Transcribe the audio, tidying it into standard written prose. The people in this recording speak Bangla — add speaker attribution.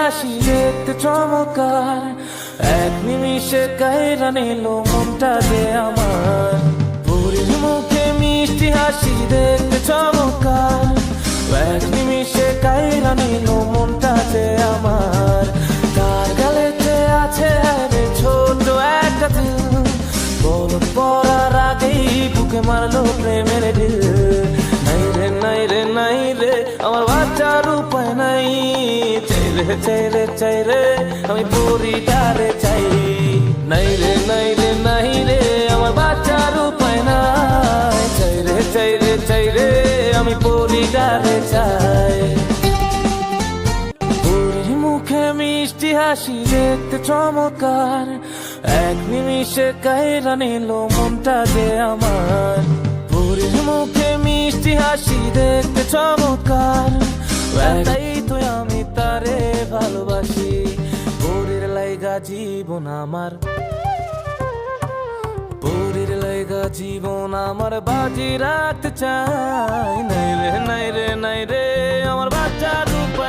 Speaker 1: হাসি দেখতে চমৎকার, এক নিমিষে কাইরা নিল মনটা যে আমার। পরীর মুখে মিষ্টি হাসি দেখতে চমৎকার, এক নিমিষে কাইরা নিল মনটা যে আমার। তার গালেতে আছে রে ছোট একটা দিল, বলদ পড়ার আগেই বুকে মারলো প্রেমের ঢিল। নাই রে নাই রে নাই রে আমার বাচ্চার উপায় নাই, চাই রে চাই রে চাই রে আমি পরীটারে চাই। নাই রে নাই রে নাই রে আমার বাচ্চার উপায় নাই, চাই রে চাই রে চাই রে আমি পরীটারে চাই। পরীর মুখে মিষ্টি হাসি দেখতে চমৎকার, এক নিমিষে কাইরা নিল মনটা যে আমার। পরীর মুখে মিষ্টি হাসি দেখতে চমৎকার, তাই তো আমি তারে ভালোবাসি। পরীর লাইগা জীবন আমার, পরীর লাইগা জীবন আমার বাজি রাখতে চাই। নাই রে নাই রে নাই রে আমার বাচ্চার উপায়